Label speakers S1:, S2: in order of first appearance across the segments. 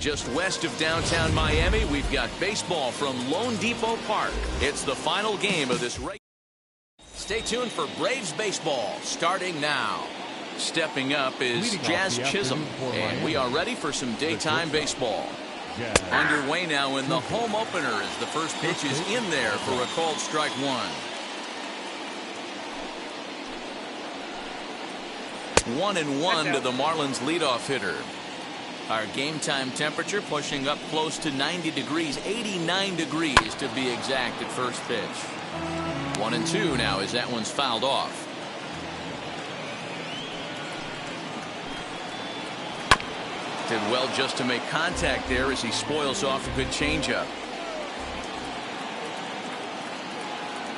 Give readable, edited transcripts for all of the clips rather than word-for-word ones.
S1: Just west of downtown Miami, we've got baseball from Lone Depot Park. It's the final game of this race. Stay tuned for Braves baseball starting now. Stepping up is Jazz Chisholm, and we are ready for some daytime baseball. Underway now in the home opener as the first pitch is in there for a called strike one. 1-1 to the Marlins leadoff hitter. Our game time temperature pushing up close to 90 degrees, 89 degrees to be exact at first pitch. 1-2 now as that one's fouled off. Did well just to make contact there as he spoils off a good changeup.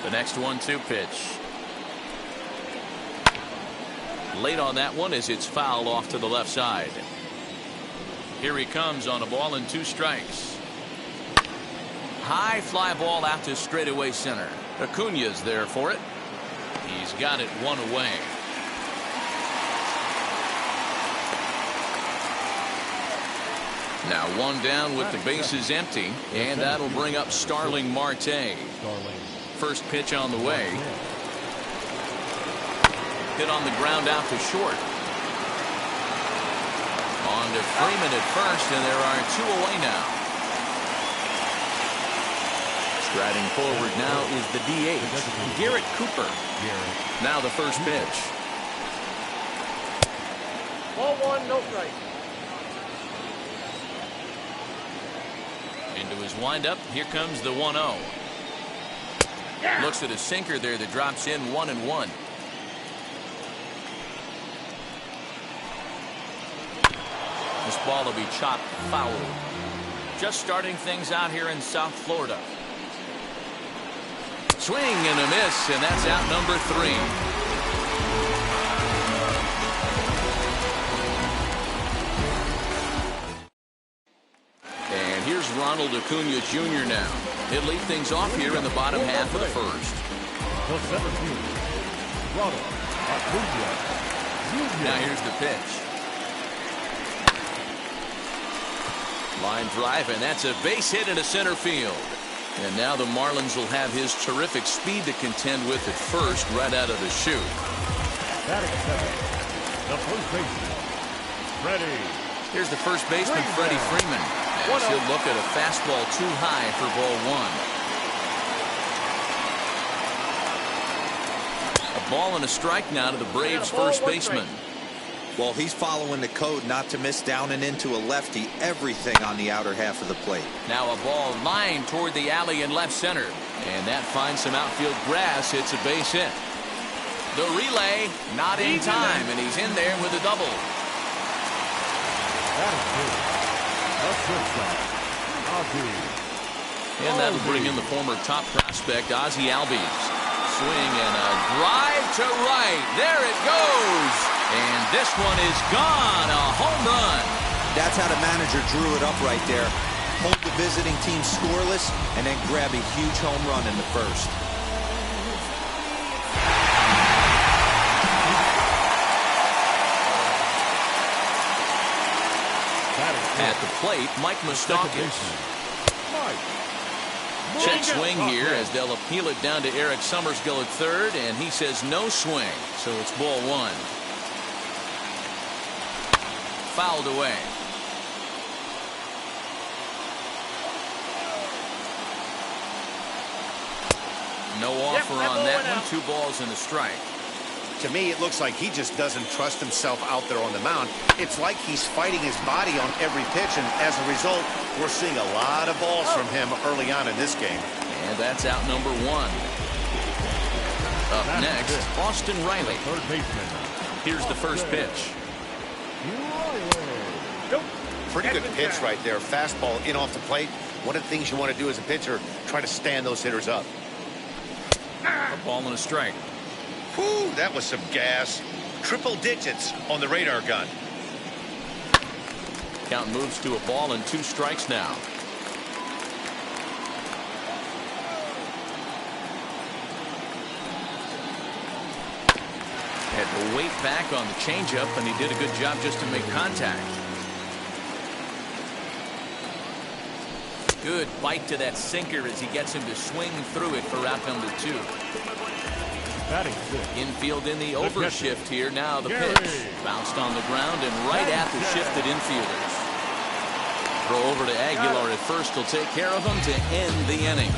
S1: The next 1-2 pitch. Late on that one as it's fouled off to the left side. Here he comes on a ball and 2 strikes. High fly ball out to straightaway center. Acuña's there for it. He's got it 1 away. Now 1 down with the bases empty, and that'll bring up Starling Marte. First pitch on the way. Hit on the ground out to short. On to Freeman at first, and there are 2 away now. Striding forward now is the DH, Garrett Cooper. Now the first pitch.
S2: Ball 1, no strike.
S1: Into his windup, here comes the 1-0. Looks at a sinker there that drops in 1-1. This ball will be chopped foul. Just starting things out here in South Florida. Swing and a miss, and that's out number 3. And here's Ronald Acuña Jr. now. He'll lead things off here in the bottom half of the first. Now here's the pitch. Line drive, and that's a base hit into center field. And now the Marlins will have his terrific speed to contend with at first right out of the chute.
S3: The first baseman, Freddie.
S1: Here's the first baseman, Freddie Freeman. As he'll look at a fastball too high for ball 1. A ball and a strike now to the Braves first baseman.
S4: Well, he's following the code not to miss down and into a lefty. Everything on the outer half of the plate.
S1: Now a ball lined toward the alley in left center. And that finds some outfield grass. Hits a base hit. The relay not in time, and he's in there with a double. And that'll bring in the former top prospect, Ozzie Albies. Swing and a drive to right. There it goes. And this one is gone. A home run.
S4: That's how the manager drew it up right there. Hold the visiting team scoreless and then grab a huge home run in the first.
S1: At the plate, Mike Moustakas. Check swing here as they'll appeal it down to Eric Summersgill at third, and he says no swing, so it's ball 1. Fouled away. No offer on that one. 2 balls and a strike.
S5: To me, it looks like he just doesn't trust himself out there on the mound. It's like he's fighting his body on every pitch, and as a result, we're seeing a lot of balls from him early on in this game.
S1: And that's out number 1. Up next, Austin Riley.
S3: Third baseman.
S1: Here's the first pitch.
S5: Pretty good pitch right there. Fastball in off the plate. One of the things you want to do as a pitcher, try to stand those hitters up.
S1: A ball and a strike.
S5: Whew, that was some gas. Triple digits on the radar gun.
S1: Count moves to a ball and 2 strikes now. Had to wait back on the changeup, and he did a good job just to make contact. Good bite to that sinker as he gets him to swing through it for out number 2.
S3: Batting six.
S1: Infield in the overshift here. Now the
S3: Gary.
S1: pitch. Bounced on the ground and right at the shifted infielders. Throw over to Aguilar at first will take care of him to end the inning.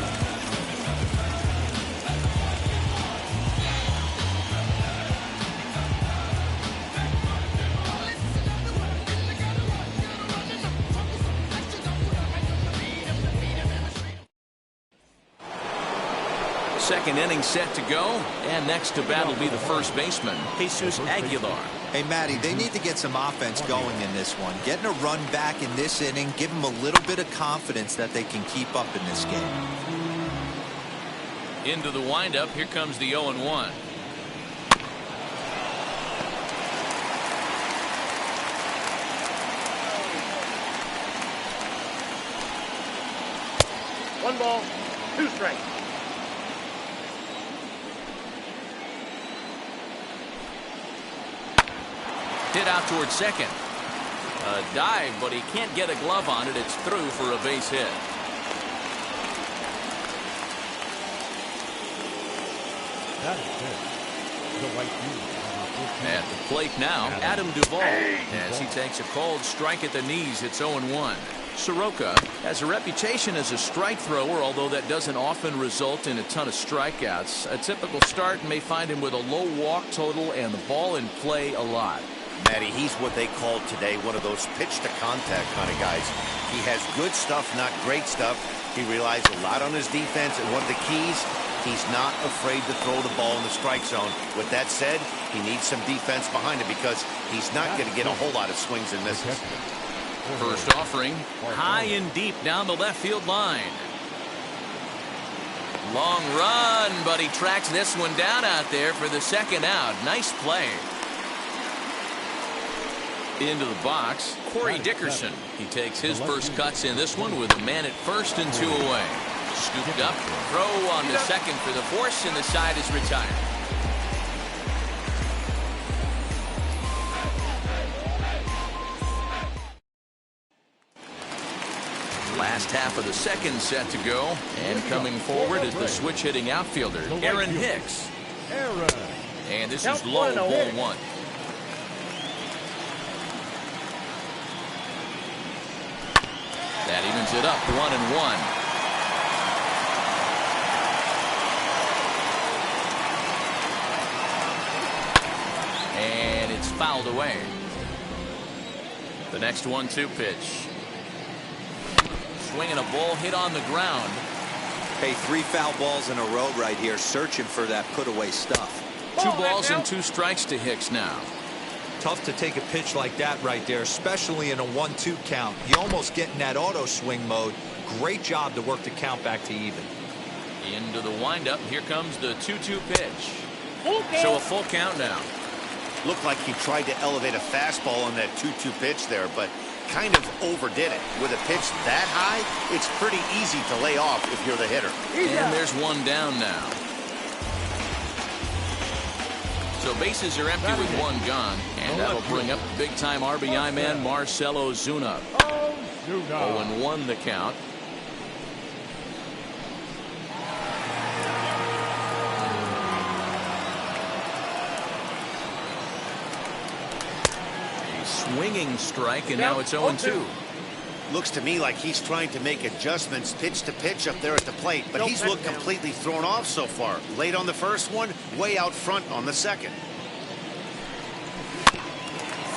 S1: Second inning set to go, and next to bat will be the first baseman, Jesus Aguilar.
S4: Hey, Matty, they need to get some offense going in this one. Getting a run back in this inning, give them a little bit of confidence that they can keep up in this game.
S1: Into the windup, here comes the 0-1.
S2: One ball, 2 strikes.
S1: Hit out towards second. A dive, but he can't get a glove on it. It's through for a base hit.
S3: That is it. The right field.
S1: At the plate now, Adam Duvall. As he takes a called strike at the knees, it's 0-1. Soroka has a reputation as a strike thrower, although that doesn't often result in a ton of strikeouts. A typical start may find him with a low walk total and the ball in play a lot.
S5: Matty, he's what they called today one of those pitch-to-contact kind of guys. He has good stuff, not great stuff. He relies a lot on his defense, and one of the keys, he's not afraid to throw the ball in the strike zone. With that said, he needs some defense behind him because he's not going to get a whole lot of swings and misses.
S1: First offering, high and deep down the left field line. Long run, but he tracks this one down out there for the second out. Nice play. Into the box, Corey Dickerson. He takes his first cuts in this one with a man at first and 2 away. Scooped up, throw on to second for the force, and the side is retired. Last half of the second set to go, and coming forward is the switch-hitting outfielder, Aaron Hicks. And this is low, ball 1. That evens it up, 1-1. And it's fouled away. The next 1-2 pitch. Swinging a ball hit on the ground.
S4: Hey, 3 foul balls in a row right here, searching for that put-away stuff.
S1: 2 balls and 2 strikes to Hicks now.
S4: Tough to take a pitch like that right there, especially in a 1-2 count. You almost get in that auto swing mode. Great job to work the count back to even.
S1: Into the windup. Here comes the 2-2 pitch. So a full count now.
S5: Looked like he tried to elevate a fastball on that 2-2 pitch there, but kind of overdid it. With a pitch that high, it's pretty easy to lay off if you're the hitter.
S1: And there's one down now. So bases are empty with 1 gone, and that'll bring up big-time RBI man Marcell Ozuna. 0-1 the count. A swinging strike, and now it's 0-2.
S5: Looks to me like he's trying to make adjustments pitch to pitch up there at the plate, but he's looked completely thrown off so far. Late on the first one, way out front on the second.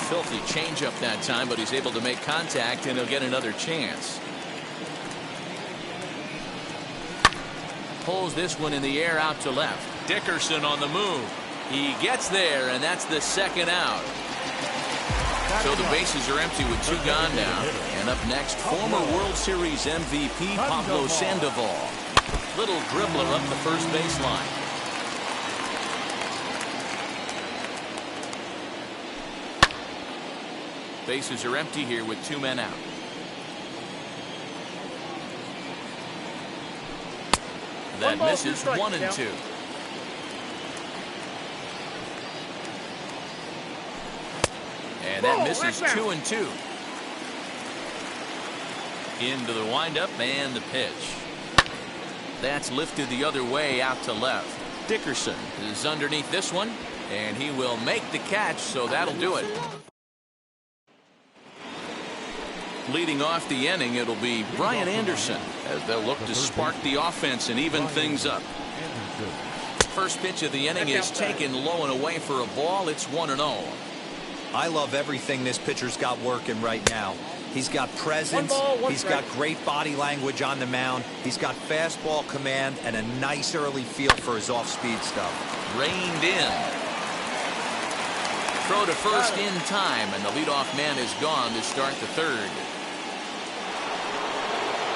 S1: Filthy changeup that time, but he's able to make contact, and he'll get another chance. Pulls this one in the air out to left. Dickerson on the move. He gets there, and that's the second out. So the bases are empty with 2 gone now. And up next, former World Series MVP Pablo Sandoval. Little dribbler up the first baseline. Bases are empty here with 2 men out. That misses, 1-2. And that misses, 2-2. Into the windup and the pitch. That's lifted the other way out to left. Dickerson is underneath this one, and he will make the catch, so that'll do it. Leading off the inning, it'll be Brian Anderson as they'll look to spark the offense and even things up. First pitch of the inning is taken low and away for a ball. It's 1-0.
S4: I love everything this pitcher's got working right now. He's got presence. He's got great body language on the mound. He's got fastball command and a nice early feel for his off-speed stuff.
S1: Reined in. Throw to first in time, and the leadoff man is gone to start the third.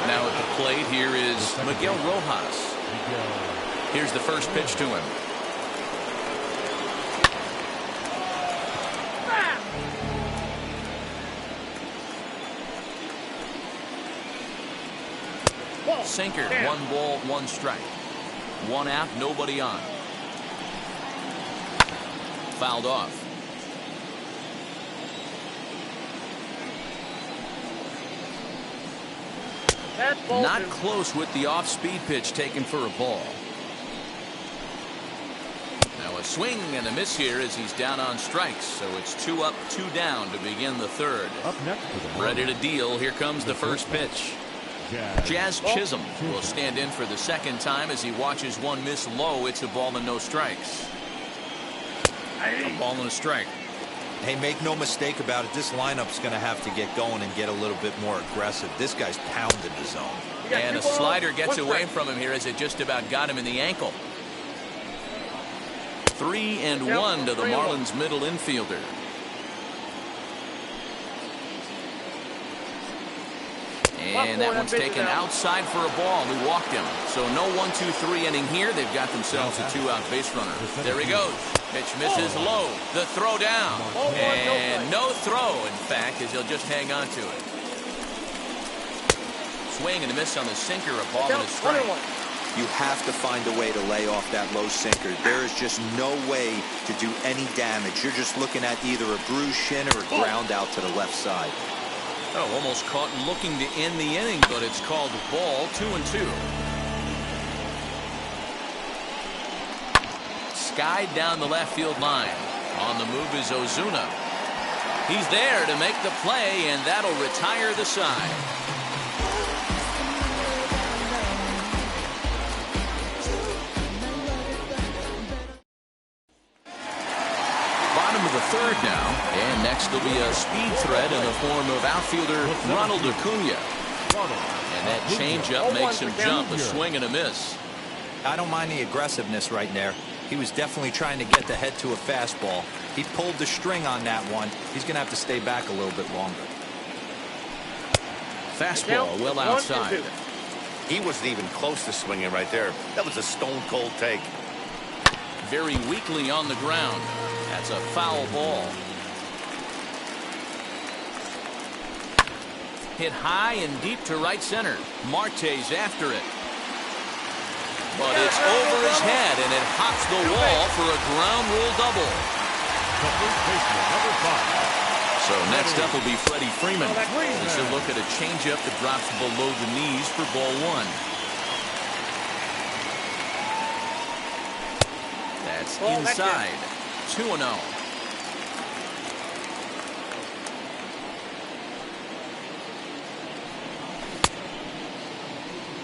S1: Now at the plate, here is Miguel Rojas. Here's the first pitch to him. Sinker, 1 ball, 1 strike. 1 out, nobody on. Fouled off. Not close with the off-speed pitch taken for a ball. Now a swing and a miss here as he's down on strikes. So it's 2 up, 2 down to begin the third.
S3: Up next for the
S1: Ready to deal. Here comes the first pitch. Jazz Chisholm will stand in for the second time as he watches one miss low. It's a ball and no strikes. A ball and a strike.
S4: Hey, make no mistake about it. This lineup's going to have to get going and get a little bit more aggressive. This guy's pounding the zone.
S1: And a slider gets away from him here as it just about got him in the ankle. 3-1 to the Marlins middle infielder. And that one's taken outside for a ball. He walked him. So no 1-2-3 inning here. They've got themselves a 2-out base runner. There he goes. Pitch misses low. The throw down. And no throw, in fact, as he'll just hang on to it. Swing and a miss on the sinker. A ball and a strike.
S4: You have to find a way to lay off that low sinker. There is just no way to do any damage. You're just looking at either a bruised shin or a ground out to the left side.
S1: Oh, almost caught looking to end the inning, but it's called ball. 2-2. Skied down the left field line. On the move is Ozuna. He's there to make the play, and that'll retire the side. Bottom of the third now, and next will be a speed threat in the form of outfielder Ronald Acuna. And that changeup makes him jump. A swing and a miss.
S4: I don't mind the aggressiveness right there. He was definitely trying to get the head to a fastball. He pulled the string on that one. He's going to have to stay back a little bit longer.
S1: Fastball well outside.
S5: He wasn't even close to swinging right there. That was a stone-cold take.
S1: Very weakly on the ground. That's a foul ball. Hit high and deep to right center. Marte's after it. But it's over his head, and it hops the wall for a ground rule double. So next up will be Freddie Freeman. This will look at a changeup that drops below the knees for ball 1. That's inside. 2-0.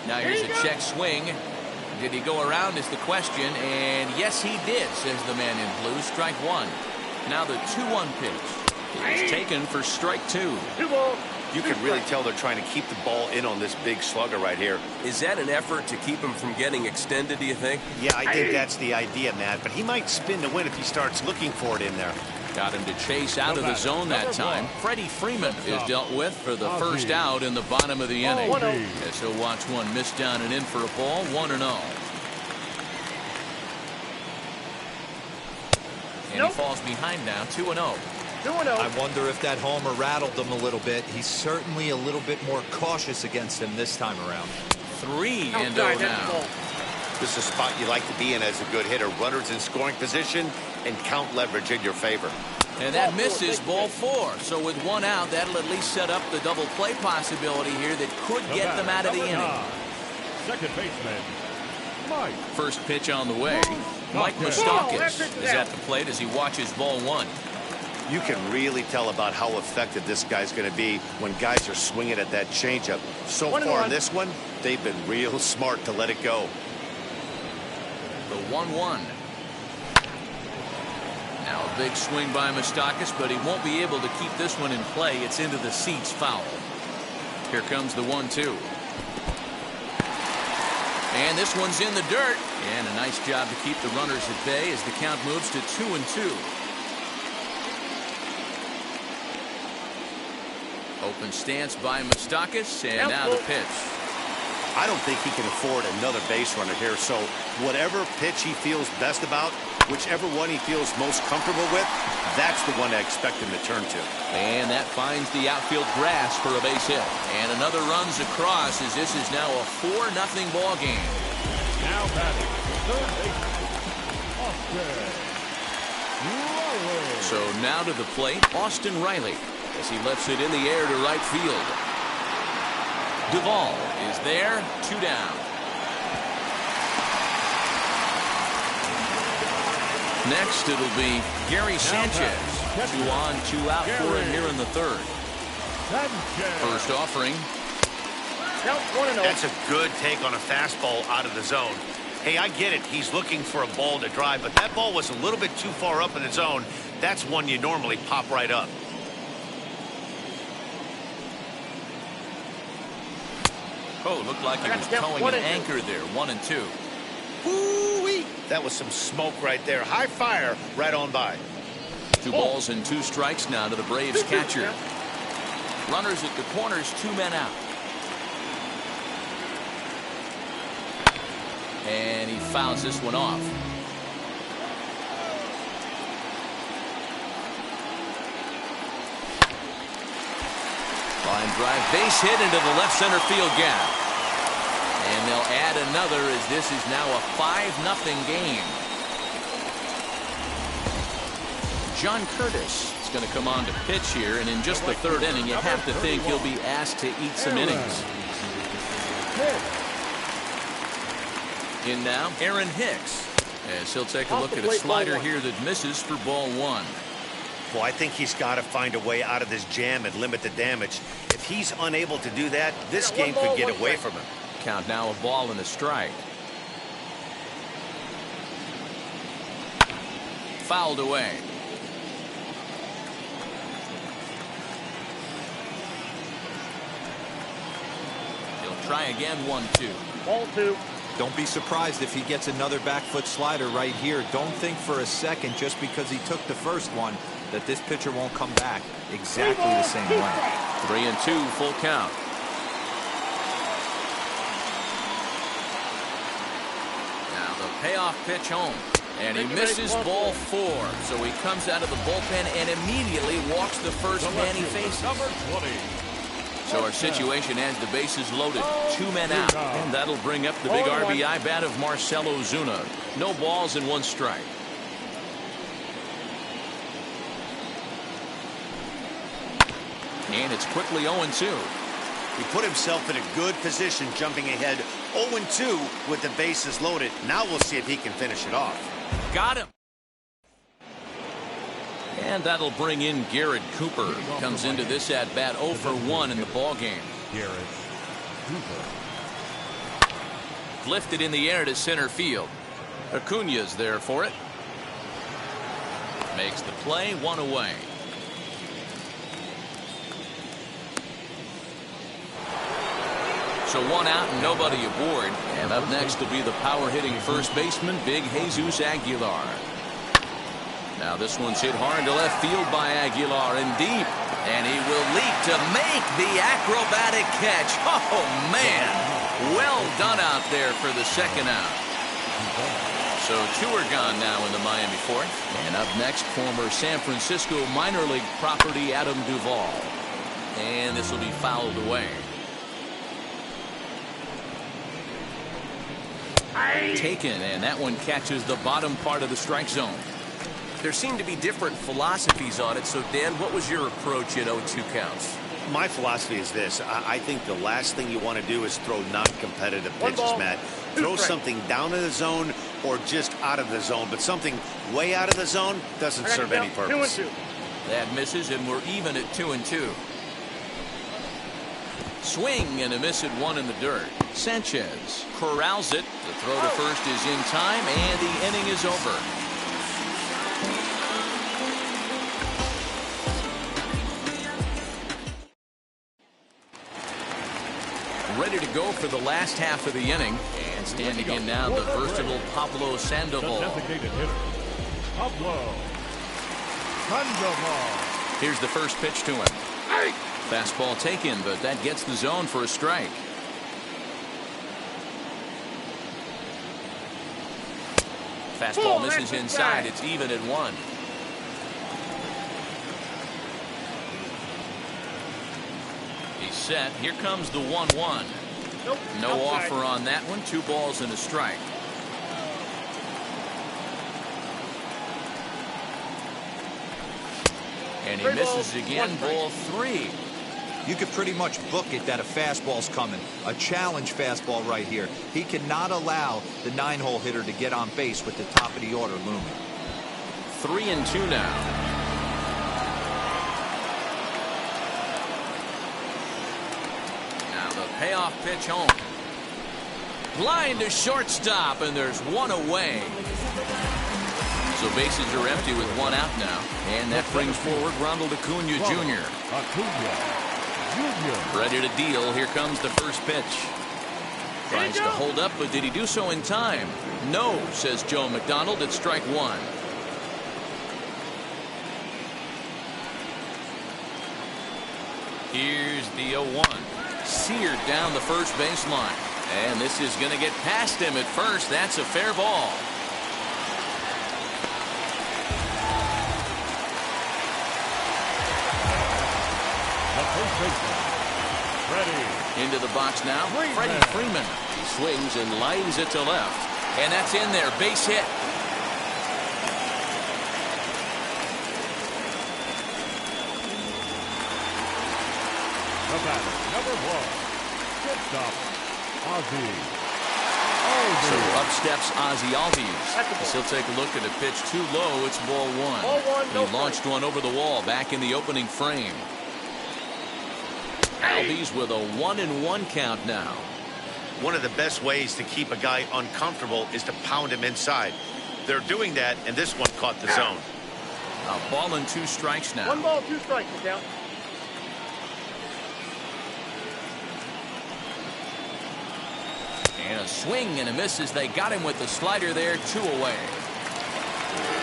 S1: Now here's a check swing. Did he go around is the question, and yes he did, says the man in blue. Strike 1. Now the 2-1 pitch is taken for strike 2.
S2: 2 balls.
S5: You can really tell they're trying to keep the ball in on this big slugger right here.
S6: Is that an effort to keep him from getting extended, do you think?
S5: Yeah, I think that's the idea, Matt, but he might spin to win if he starts looking for it in there.
S1: Got him to chase out of the zone that time. Freddie Freeman is dealt with for the first out in the bottom of the inning. As he'll watch one miss down and in for a ball. 1-0. And he falls behind now. 2-0.
S4: I wonder if that homer rattled him a little bit. He's certainly a little bit more cautious against him this time around.
S1: 3-0 now.
S5: This is a spot you like to be in as a good hitter. Runners in scoring position and count leverage in your favor.
S1: And that misses ball 4. So with 1 out, that'll at least set up the double play possibility here that could get them out of the inning.
S3: Second baseman, Mike.
S1: First pitch on the way. Mike Moustakas is at the plate as he watches ball 1.
S5: You can really tell about how effective this guy's going to be when guys are swinging at that changeup. So far in this one, they've been real smart to let it go.
S1: The 1-1. Now a big swing by Moustakas, but he won't be able to keep this one in play. It's into the seats, foul. Here comes the 1-2. And this one's in the dirt. And a nice job to keep the runners at bay as the count moves to 2-2. Open stance by Moustakas, and now the pitch.
S5: I don't think he can afford another base runner here, so whatever pitch he feels best about, whichever one he feels most comfortable with, that's the one I expect him to turn to.
S1: And that finds the outfield grass for a base hit. And another runs across as this is now a 4-0 ball game.
S3: Now batting, third baseman, Austin Riley.
S1: So now to the plate, Austin Riley, as he lifts it in the air to right field. Duvall is there, 2 down. Next, it'll be Gary Sanchez. 2 on, 2 out for him here in the third. First offering.
S5: That's a good take on a fastball out of the zone. Hey, I get it. He's looking for a ball to drive, but that ball was a little bit too far up in the zone. That's one you normally pop right up.
S1: Oh, looked like he was towing an anchor there. 1-2.
S5: Woo-wee. That was some smoke right there. High fire right on by.
S1: 2 balls and 2 strikes now to the Braves catcher. Runners at the corners, 2 men out. And he fouls this one off. Line drive, base hit into the left center field gap. And they'll add another as this is now a 5-0 game. John Curtis is going to come on to pitch here, and in just the 3rd inning, you have to think he'll be asked to eat some innings. In now, Aaron Hicks, as he'll take a look at a slider here that misses for ball 1.
S5: Well, I think he's got to find a way out of this jam and limit the damage. If he's unable to do that, this game could get away from him.
S1: Count now, a ball and a strike. Fouled away. He'll try again, 1-2.
S2: Ball 2.
S4: Don't be surprised if he gets another back foot slider right here. Don't think for a second, just because he took the first one, that this pitcher won't come back exactly the same way.
S1: 3-2, full count. Now the payoff pitch home. And he misses ball 4. So he comes out of the bullpen and immediately walks the first man he faces.
S3: Number 20.
S1: So our situation has the bases loaded, 2 men out, and that'll bring up the big RBI bat of Marcell Ozuna. No balls and 1 strike. And it's quickly 0-2.
S5: He put himself in a good position jumping ahead 0-2 with the bases loaded. Now we'll see if he can finish it off.
S1: Got him. And that'll bring in Garrett Cooper. Comes into this at bat 0 for 1 in the ball game.
S3: Garrett Cooper.
S1: Lifted in the air to center field. Acuna's there for it. Makes the play, 1 away. So 1 out and nobody aboard. And up next will be the power hitting first baseman, Big Jesus Aguilar. Now this one's hit hard to left field by Aguilar and deep. And he will leap to make the acrobatic catch. Oh, man. Well done out there for the 2nd out. So 2 are gone now in the Miami 4th. And up next, former San Francisco minor league property Adam Duvall. And this will be fouled away. Taken, and that one catches the bottom part of the strike zone.
S6: There seem to be different philosophies on it. So, Dan, what was your approach in 0-2 counts?
S5: My philosophy is this. I think the last thing you want to do is throw non-competitive pitches, Matt. Throw something down in the zone or just out of the zone, but something way out of the zone doesn't serve any purpose.
S2: 2-2.
S1: That misses, and we're even at 2-2. Swing and a miss at one in the dirt. Sanchez corrals it. The throw to first is in time, and the inning is over. Ready to go for the last half of the inning. And standing in now, the versatile Pablo Sandoval.
S3: Designated hitter, Pablo Sandoval.
S1: Here's the first pitch to him. Fastball taken, but that gets the zone for a strike. Fastball misses inside. It's even at 1. He's set. Here comes the 1-1.
S2: Nope.
S1: No
S2: Outside.
S1: offer on that one. 2 balls and a strike. And he misses again. Ball 3.
S4: You could pretty much book it that a fastball's coming. A challenge fastball right here. He cannot allow the 9-hole hitter to get on base with the top of the order looming.
S1: 3-2 now. Now the payoff pitch home. Line to shortstop, and there's one away. So bases are empty with 1 out now. And that brings forward Ronald Acuna Jr. Ready to deal. Here comes the first pitch. Tries to hold up, but did he do so in time? No, says Joe McDonald. It's strike 1. Here's the 0-1. Seared down the first baseline. And this is going to get past him at first. That's a fair ball. Into the box now, Freddie Freeman. He swings and lines it to left. And that's in there, base hit.
S3: The batter, number 1, shortstop, Ozzie.
S1: So up steps Ozzie Albies. As he'll take a look at a pitch too low. It's ball 1.
S2: Ball 1, no
S1: he launched one over the wall back in the opening frame. Albies with a 1-1 count now.
S5: One of the best ways to keep a guy uncomfortable is to pound him inside. They're doing that, and this one caught the zone.
S1: A ball and 2 strikes now.
S2: 1 ball, 2 strikes, count.
S1: And a swing and a miss as they got him with the slider there. 2 away.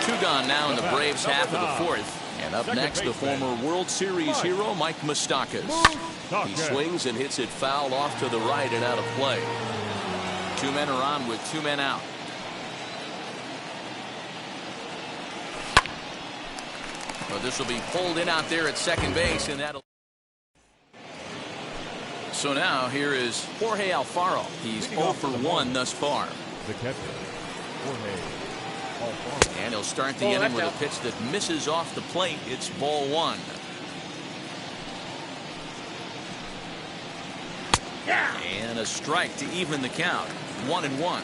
S1: 2 gone now in the Braves half of the 4th. And up next, the former World Series hero, Mike Moustakas. He swings and hits it foul off to the right and out of play. 2 men are on with 2 men out. Well, this will be pulled in out there at second base, and that'll. So now here is Jorge Alfaro. He's 0 for 1 thus far.
S3: The catcher, Jorge.
S1: And he'll start the inning with a pitch that misses off the plate. It's ball 1. And a strike to even the count. 1-1.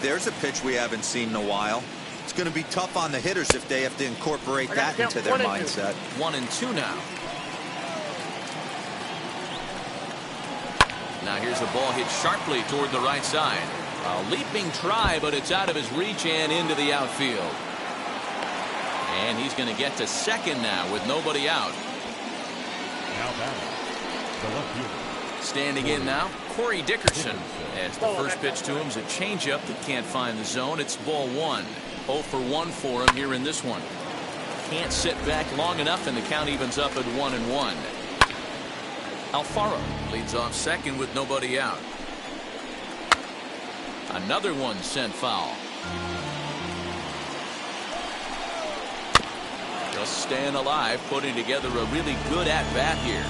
S4: There's a pitch we haven't seen in a while. It's going to be tough on the hitters if they have to incorporate that into their mindset.
S1: 1-2 now. Now here's a ball hit sharply toward the right side. A leaping try, but it's out of his reach and into the outfield. And he's going to get to second now with nobody out.
S3: Now batting, the left fielder.
S1: Standing in now, Corey Dickerson. As the first pitch to him is a changeup that can't find the zone. It's ball 1. 0 for 1 for him here in this one. Can't sit back long enough, and the count evens up at 1-1. Alfaro leads off second with nobody out. Another one sent foul. Just staying alive, putting together a really good at-bat here.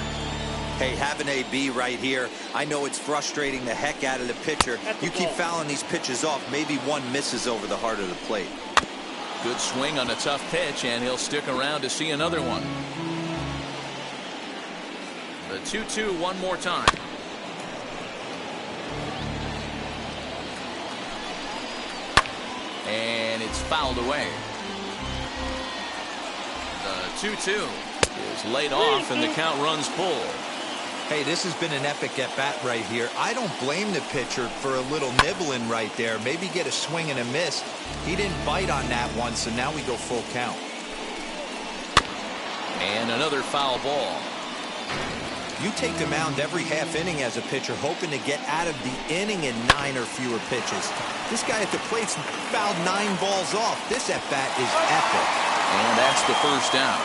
S4: Hey, have an AB right here. I know it's frustrating the heck out of the pitcher. You keep fouling these pitches off. Maybe one misses over the heart of the plate.
S1: Good swing on a tough pitch, and he'll stick around to see another one. The 2-2 one more time. And it's fouled away. The 2-2 is laid off, and the count runs full.
S4: Hey, this has been an epic at-bat right here. I don't blame the pitcher for a little nibbling right there. Maybe get a swing and a miss. He didn't bite on that one, so now we go full count.
S1: And another foul ball.
S4: You take the mound every half inning as a pitcher, hoping to get out of the inning in 9 or fewer pitches. This guy at the plate's fouled 9 balls off. This at-bat is epic.
S1: And that's the first out.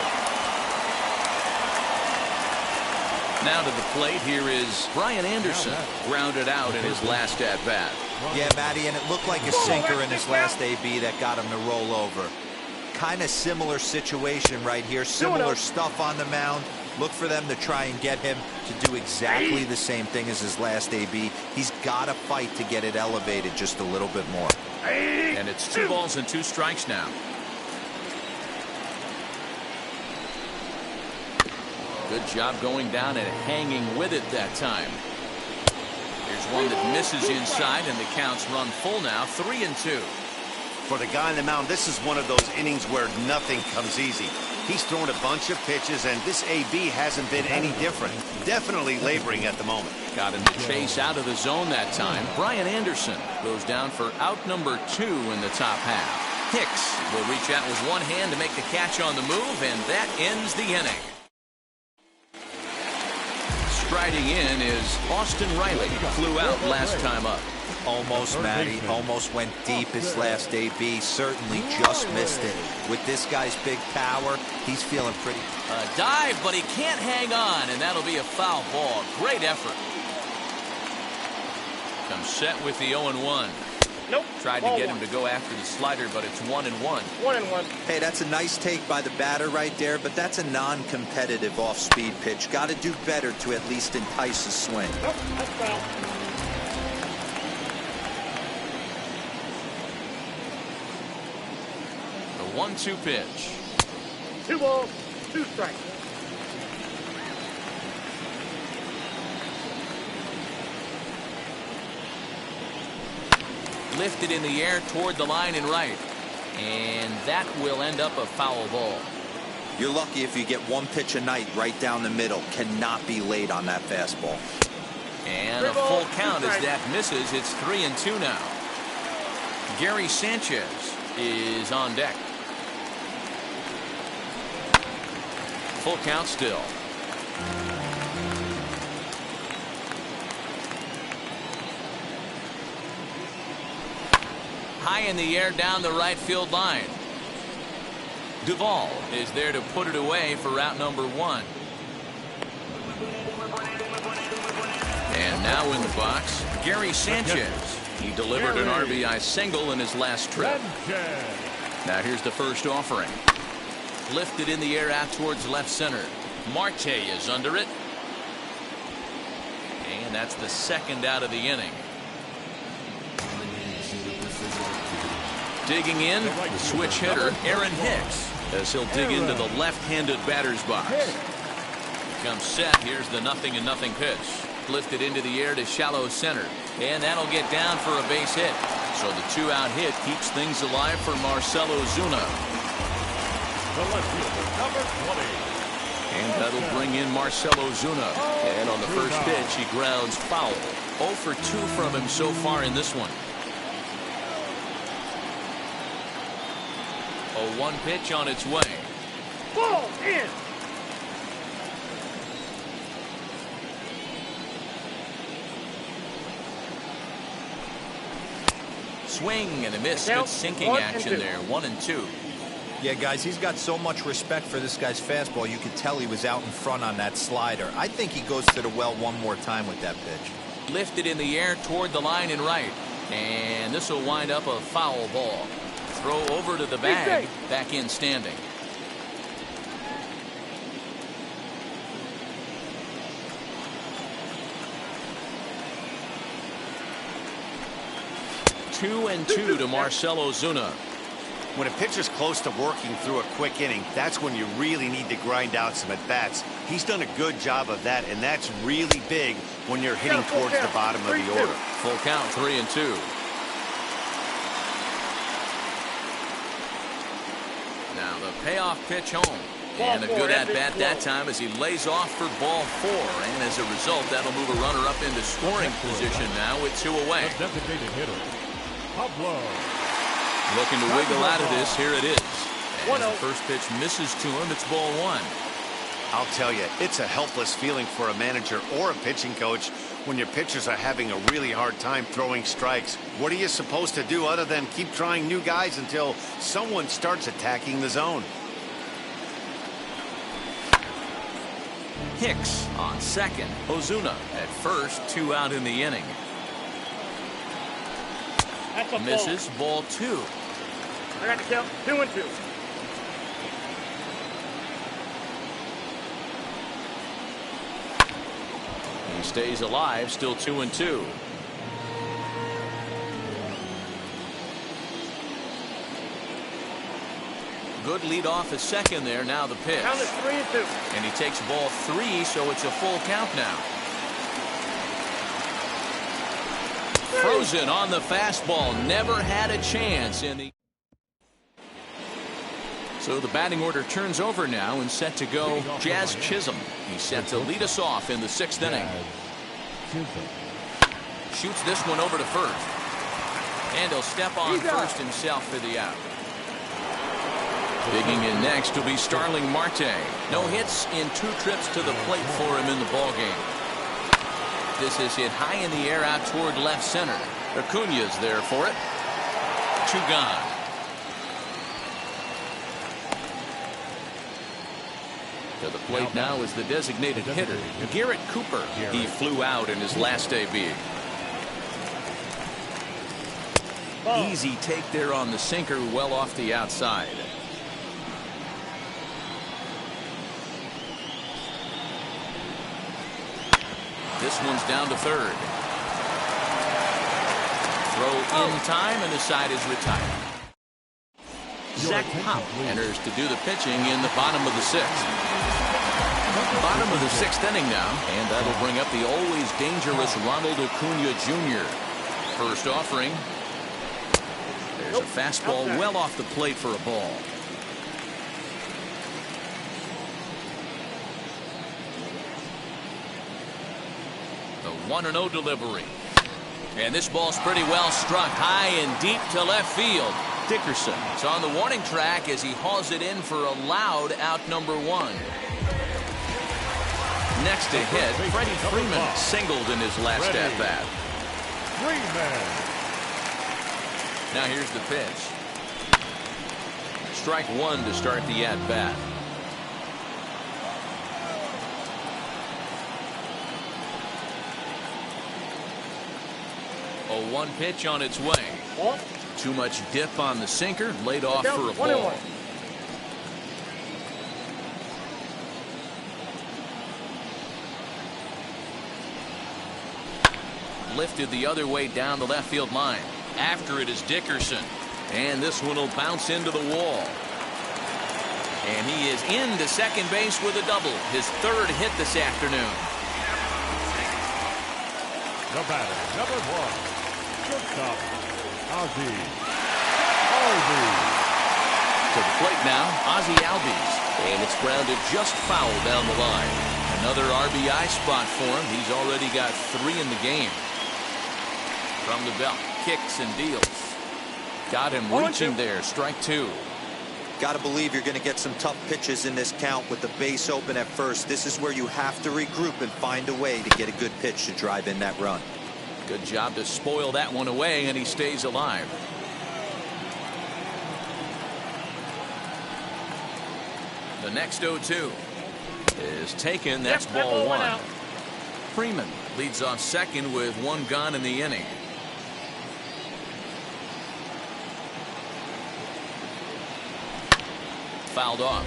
S1: Now to the plate, here is Brian Anderson, grounded out in his last at-bat.
S4: Yeah, Matty, and it looked like a sinker in his last AB that got him to roll over. Kind of similar situation right here, similar stuff on the mound. Look for them to try and get him to do exactly the same thing as his last AB. He's got to fight to get it elevated just a little bit more.
S1: And it's 2 balls and 2 strikes now. Good job going down and hanging with it that time. Here's one that misses inside, and the counts run full now, 3-2.
S5: For the guy on the mound, this is one of those innings where nothing comes easy. He's thrown a bunch of pitches, and this AB hasn't been any different. Definitely laboring at the moment.
S1: Got him to chase out of the zone that time. Brian Anderson goes down for out number 2 in the top half. Hicks will reach out with one hand to make the catch on the move, and that ends the inning. Striding in is Austin Riley. Flew out last time up.
S4: Almost, Matty. Almost went deep his last AB. Certainly just missed it. With this guy's big power, he's feeling pretty.
S1: A dive, but he can't hang on, and that'll be a foul ball. Great effort. Comes set with the 0-1.
S2: Nope.
S1: Tried to get him to go after the slider, but it's 1-1.
S2: 1-1.
S4: Hey, that's a nice take by the batter right there, but that's a non-competitive off-speed pitch. Got to do better to at least entice a swing.
S2: Nope, that's foul.
S1: The 1-2 pitch.
S2: 2 balls, 2 strikes.
S1: Lifted in the air toward the line and right. And that will end up a foul ball.
S4: You're lucky if you get one pitch a night right down the middle. Cannot be late on that fastball.
S1: And a full count as that misses. It's 3-2 now. Gary Sanchez is on deck. Full count still. High in the air down the right field line. Duvall is there to put it away for route number 1. And now in the box, Gary Sanchez. He delivered an RBI single in his last trip. Now here's the first offering. Lifted in the air out towards left center. Marte is under it. And that's the second out of the inning. Digging in, the switch hitter, Aaron Hicks, as he'll dig into the left-handed batter's box. Comes set. Here's the 0-0 pitch. Lifted into the air to shallow center. And that'll get down for a base hit. So the 2-out hit keeps things alive for Marcell Ozuna.
S3: The left fielder, number 20.
S1: And that'll bring in Marcell Ozuna. And on the first pitch, he grounds foul. 0 for 2 from him so far in this one. A 1 pitch on its way.
S2: Ball in.
S1: Swing and a miss. Good sinking action there. 1-2.
S4: Yeah, guys, he's got so much respect for this guy's fastball. You could tell he was out in front on that slider. I think he goes to the well one more time with that pitch.
S1: Lifted in the air toward the line and right. And this will wind up a foul ball. Throw over to the bag. Back in standing. Two and 2 to Marcell Ozuna.
S5: When a pitcher's close to working through a quick inning, that's when you really need to grind out some at-bats. He's done a good job of that, and that's really big when you're hitting towards the bottom of the order.
S1: Full count, 3-2. Now the payoff pitch home. And a good at-bat that time as he lays off for ball 4. And as a result, that'll move a runner up into scoring position now with 2 away.
S3: The designated hitter, Pablo.
S1: Looking to wiggle out of this. Here it is. And the first pitch misses to him. It's ball 1.
S5: I'll tell you, it's a helpless feeling for a manager or a pitching coach when your pitchers are having a really hard time throwing strikes. What are you supposed to do other than keep trying new guys until someone starts attacking the zone?
S1: Hicks on second. Ozuna at first. 2 out in the inning.
S2: That's a
S1: Misses. Ball 2.
S2: I got to count 2-2.
S1: He stays alive. Still 2-2. Good lead off at second there. Now the pitch.
S2: Count is 3-2.
S1: And he takes ball 3, so it's a full count now. Frozen on the fastball. Never had a chance in the... So the batting order turns over now and set to go Jazz Chisholm. He's set to lead us off in the 6th inning. Shoots this one over to first. And he'll step on first himself for the out. Digging in next will be Starling Marte. No hits in 2 trips to the plate for him in the ballgame. This is hit high in the air out toward left center. Acuna's there for it. 2 gone. To the plate now is the designated hitter, Garrett Cooper. He flew out in his last AB. Easy take there on the sinker, well off the outside. This one's down to third. Throw in time, and the side is retired. Zach Pop enters to do the pitching in the bottom of the 6th. Bottom of the 6th inning now, and that'll bring up the always dangerous Ronald Acuna Jr. First offering. There's a fastball well off the plate for a ball. The 1-0 delivery. And this ball's pretty well struck high and deep to left field. Dickerson is on the warning track as he hauls it in for a loud out number 1. Next to hit, Freddie Freeman singled in his last at-bat.
S3: Freeman.
S1: Now here's the pitch. Strike 1 to start the at-bat. A 1 pitch on its way. Too much dip on the sinker, laid off for a ball. Lifted the other way down the left field line. After it is Dickerson. And this one will bounce into the wall. And he is into second base with a double. His 3rd hit this afternoon.
S3: The batter, number 1. Shortstop, Ozzy Albies.
S1: To the plate now, Ozzy Albies. And it's grounded just foul down the line. Another RBI spot for him. He's already got 3 in the game. From the belt, kicks and deals. Got him reaching there, strike 2.
S4: Got to believe you're going to get some tough pitches in this count with the base open at first. This is where you have to regroup and find a way to get a good pitch to drive in that run.
S1: Good job to spoil that one away, and he stays alive. The next 0-2 is taken. That's ball 1. Freeman leads off second with 1 gone in the inning. Fouled off.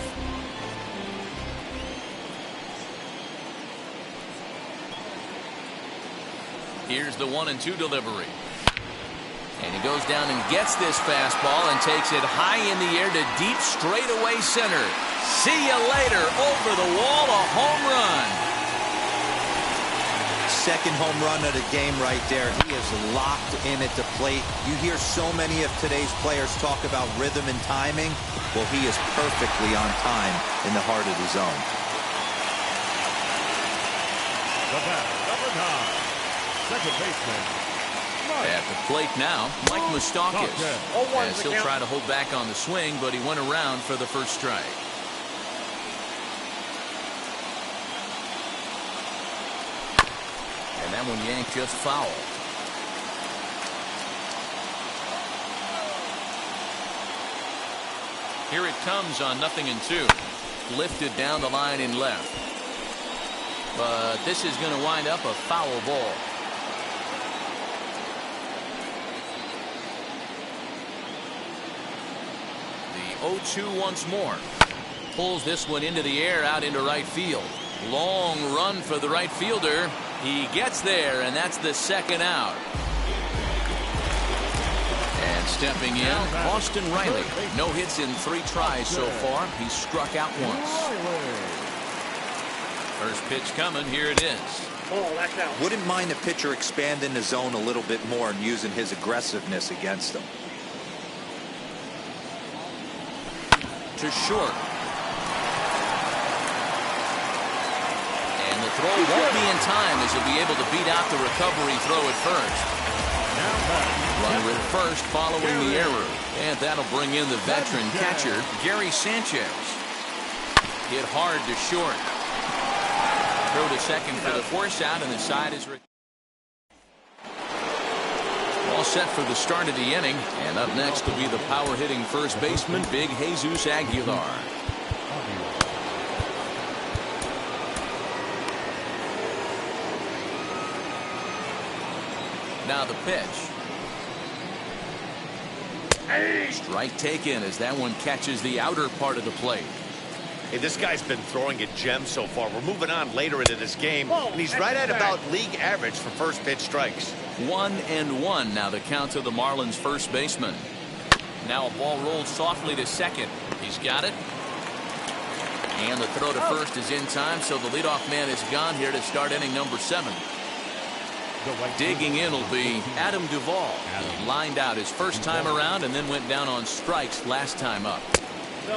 S1: Here's the 1-2 delivery. And he goes down and gets this fastball and takes it high in the air to deep straightaway center. See you later. Over the wall, a home run.
S4: Second home run of the game right there. He is locked in at the plate. You hear so many of today's players talk about rhythm and timing. Well, he is perfectly on time in the heart of the zone.
S3: The batter, number 9, second baseman.
S1: At the plate now, Mike Moustakas, as he'll try to hold back on the swing, but he went around for the first strike. And that one yanked just foul. Here it comes on 0-2. Lifted down the line in left. But this is going to wind up a foul ball. The 0-2 once more. Pulls this one into the air out into right field. Long run for the right fielder. He gets there, and that's the second out. And stepping in, Austin Riley. No hits in 3 tries so far. He's struck out once. First pitch coming. Here it is.
S2: Oh, that's out.
S4: Wouldn't mind the pitcher expanding the zone a little bit more and using his aggressiveness against them.
S1: To short. And the throw won't be in time as he'll be able to beat out the recovery throw at first. Runner at first following the error. And that'll bring in the veteran catcher, Gary Sanchez. Hit hard to short. Throw to second for the force out, and the side is all set for the start of the inning. And up next will be the power-hitting first baseman, Big Jesus Aguilar. Now the pitch. Strike taken as that one catches the outer part of the plate.
S5: Hey, this guy's been throwing a gem so far. We're moving on later into this game, and he's right at about league average for first pitch strikes.
S1: 1-1 now the count to the Marlins first baseman. Now a ball rolled softly to second. He's got it. And the throw to first is in time, so the leadoff man is gone here to start inning number 7. Digging in will be Adam Duvall. He lined out his first time around and then went down on strikes last time up.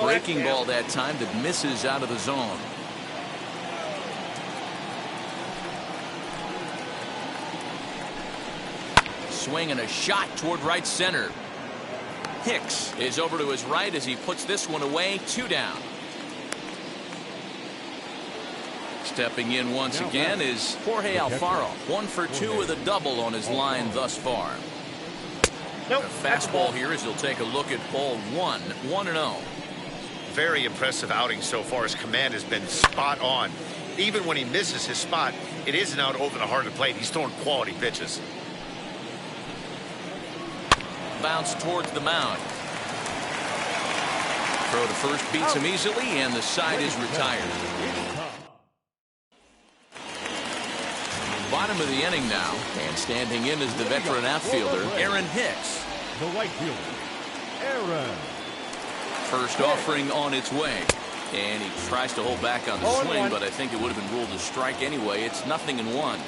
S1: Breaking ball that time that misses out of the zone. Swing and a shot toward right center. Hicks is over to his right as he puts this one away. 2 down. Stepping in once again is Jorge Alfaro. 1 for 2 with a double on his line thus far. A fastball here as he'll take a look at ball 1. 1-0.
S5: Very impressive outing so far. His command has been spot on. Even when he misses his spot, it isn't out over the heart of the plate. He's throwing quality pitches. Bounce towards the mound. Throw to first beats him easily, and the side is retired. Bottom of the inning now, and standing in is the veteran outfielder, Aaron Hicks.
S3: The right fielder, Aaron.
S1: First offering on its way. And he tries to hold back on the swing, but I think it would have been ruled a strike anyway. It's 0-1.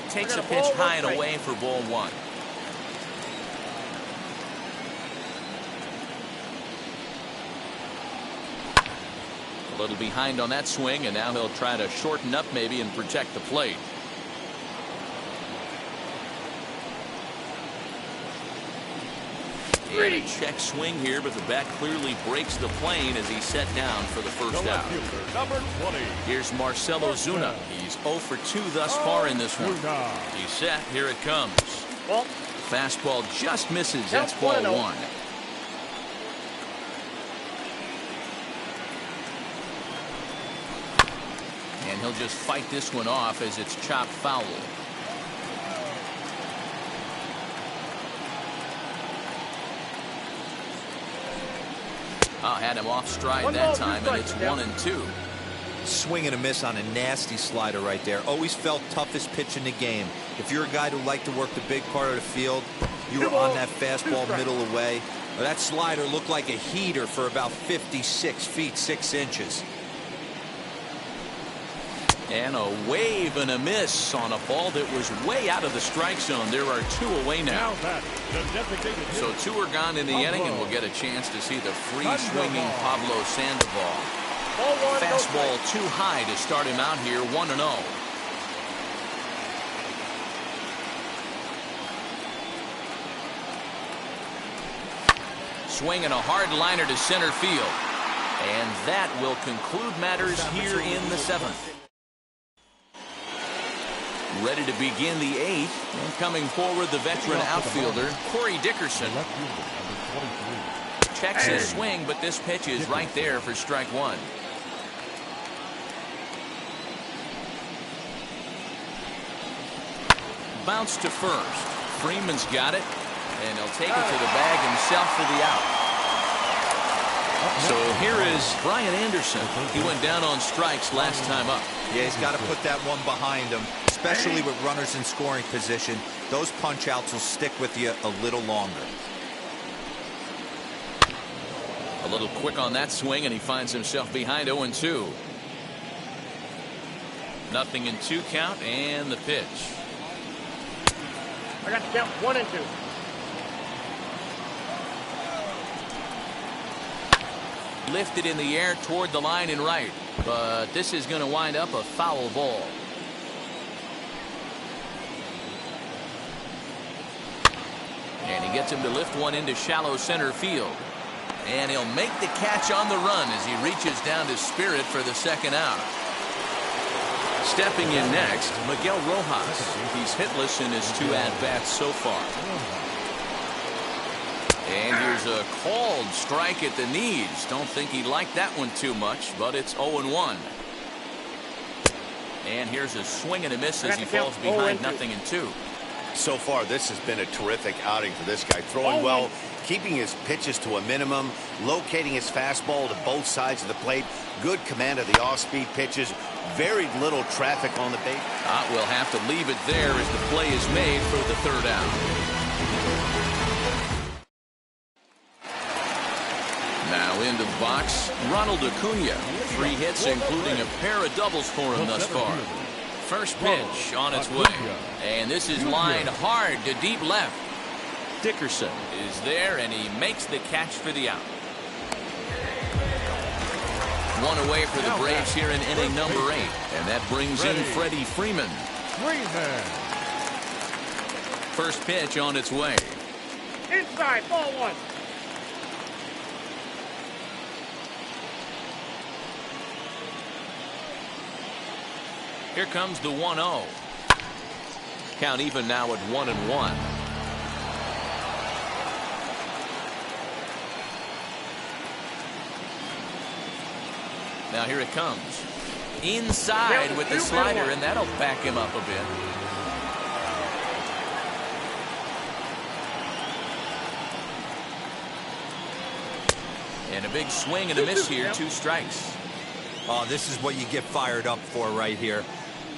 S1: Takes a pitch high and away for ball 1. A little behind on that swing, and now he'll try to shorten up maybe and protect the plate. And a check swing here, but the bat clearly breaks the plane as he's set down for the first out.
S3: Number 20.
S1: Here's Marcelo Zuna. He's 0 for 2 thus far in this one. He's set. Here it comes. Fastball just misses. That's ball 1. And he'll just fight this one off as it's chopped foul. Had him off stride that time, and it's 1-2.
S4: Swing and a miss on a nasty slider right there. Always felt toughest pitch in the game. If you're a guy who liked to work the big part of the field, you were on that fastball middle away. That slider looked like a heater for about 56 feet 6 inches.
S1: And a wave and a miss on a ball that was way out of the strike zone. There are 2 away now. So 2 are gone in the inning, and we'll get a chance to see the free-swinging Pablo Sandoval. Fastball too high to start him out here, 1-0. Swinging a hard liner to center field. And that will conclude matters here in the 7th. Ready to begin the 8th. And coming forward, the veteran outfielder, Corey Dickerson. Checks his swing, but this pitch is right there for strike 1. Bounce to first. Freeman's got it, and he'll take it to the bag himself for the out. So here is Brian Anderson. He went down on strikes last time up.
S4: Yeah, he's got to put that one behind him, especially with runners in scoring position. Those punch-outs will stick with you a little longer.
S1: A little quick on that swing, and he finds himself behind 0-2. 0-2 count, and the pitch.
S2: I got the count 1-2.
S1: Lifted in the air toward the line and right, but this is going to wind up a foul ball. And he gets him to lift one into shallow center field. And he'll make the catch on the run as he reaches down to Spirit for the second out. Stepping in next, Miguel Rojas. He's hitless in his 2 at-bats so far. And here's a called strike at the knees. Don't think he liked that one too much, but it's 0-1. And here's a swing and a miss as he falls behind 0-2.
S5: So far, this has been a terrific outing for this guy. Throwing well, keeping his pitches to a minimum, locating his fastball to both sides of the plate, good command of the off-speed pitches, very little traffic on the base.
S1: We'll have to leave it there as the play is made for the 3rd out. Now into the box, Ronald Acuna. 3 hits, including a pair of doubles for him thus far. First pitch on its way. And this is lined hard to deep left. Dickerson is there, and he makes the catch for the out. 1 away for the Braves here in inning number 8. And that brings in Freddie Freeman. First pitch on its way.
S2: Inside, ball 1.
S1: Here comes the 1-0. Count even now at 1-1. Now here it comes. Inside with the slider, and that'll back him up a bit. And a big swing and a miss here. 2 strikes.
S4: Oh, this is what you get fired up for right here.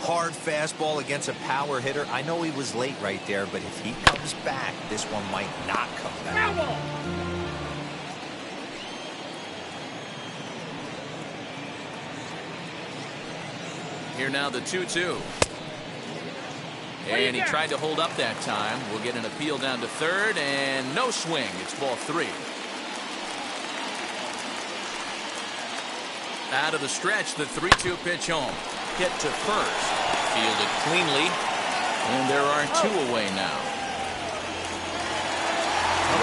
S4: Hard fastball against a power hitter. I know he was late right there, but if he comes back, this one might not come back.
S1: Here now the 2-2. And he tried to hold up that time. We'll get an appeal down to 3rd, and no swing. It's ball 3. Out of the stretch, the 3-2 pitch home. Hit to first. Fielded cleanly. And there are 2 away now.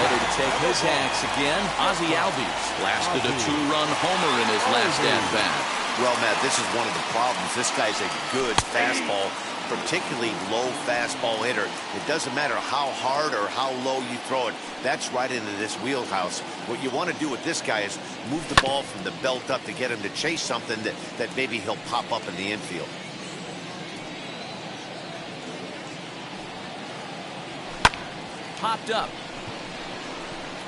S1: Ready to take his hacks again. Ozzie Albies blasted a 2-run homer in his last at-bat.
S5: Well, Matt, this is one of the problems. This guy's a good fastball, particularly low fastball hitter. It doesn't matter how hard or how low you throw it. That's right into this wheelhouse. What you want to do with this guy is move the ball from the belt up to get him to chase something that maybe he'll pop up in the infield.
S1: Popped up.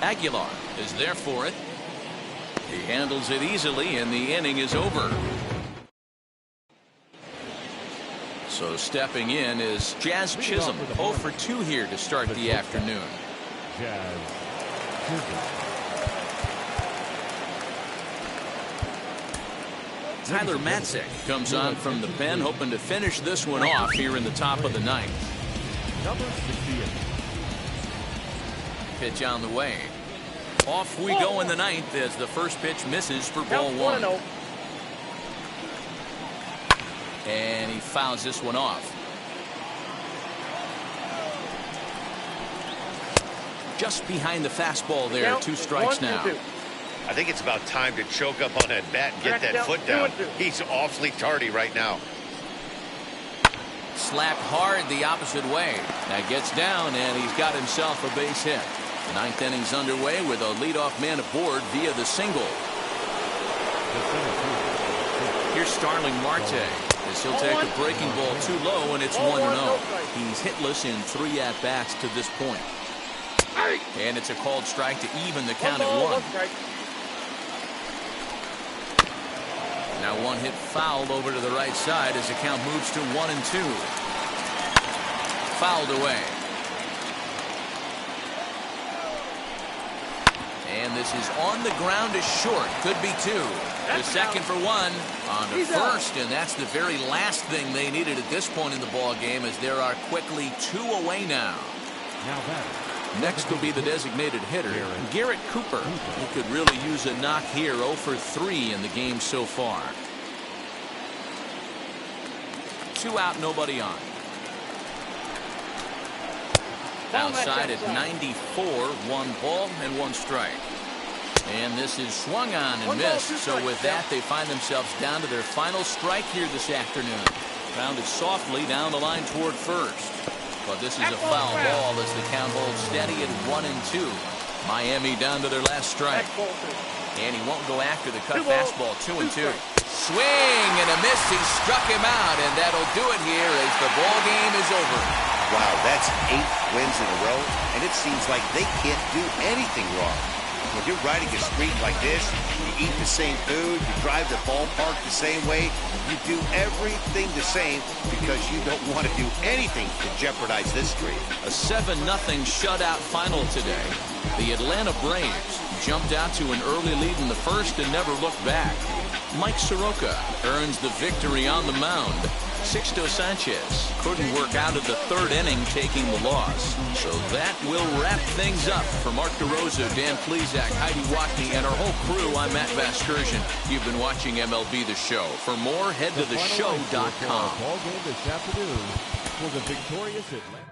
S1: Aguilar is there for it. He handles it easily, and the inning is over. So stepping in is Jazz Chisholm, 0 for 2 here to start the afternoon.
S3: Jazz Chisholm.
S1: Tyler Matzek comes on from the pen, hoping to finish this one off here in the top of the ninth.
S3: Number 68.
S1: Pitch on the way. Off we go in the ninth as the first pitch misses for ball one. And he fouls this one off. Just behind the fastball there, 2 strikes now.
S5: I think it's about time to choke up on that bat and get that foot down. He's awfully tardy right now.
S1: Slapped hard the opposite way. That gets down, and he's got himself a base hit. The ninth inning's underway with a leadoff man aboard via the single. Here's Starling Marte as he'll take a breaking ball too low, and it's 1-0. He's hitless in 3 at-bats to this point. And it's a called strike to even the count at 1. Now one hit fouled over to the right side as the count moves to 1-2. Fouled away. And this is on the ground is short. Could be 2. The second for 1 on to first, and that's the very last thing they needed at this point in the ball game, as there are quickly 2 away now. Next will be the designated hitter, Garrett Cooper, who could really use a knock here. 0 for 3 in the game so far. 2 out, nobody on. Outside at 94, 1 ball and 1 strike. And this is swung on and missed. So with that, they find themselves down to their final strike here this afternoon. Grounded softly down the line toward first. But this is a foul ball as the count holds steady at 1-2. Miami down to their last strike. And he won't go after the cut fastball. 2-2. Swing and a miss. He struck him out, and that'll do it here as the ball game is over.
S5: Wow, that's 8 wins in a row, and it seems like they can't do anything wrong. When you're riding a streak like this, you eat the same food, you drive the ballpark the same way, you do everything the same because you don't want to do anything to jeopardize this streak.
S1: A 7-0 shutout final today. The Atlanta Braves jumped out to an early lead in the first and never looked back. Mike Soroka earns the victory on the mound. Sixto Sanchez couldn't work out of the 3rd inning, taking the loss. So that will wrap things up. For Mark DeRosa, Dan Plesac, Heidi Watney, and our whole crew, I'm Matt Vasgersian. You've been watching MLB The Show. For more, head to theshow.com.
S3: Ball game this afternoon for the victorious Atlanta.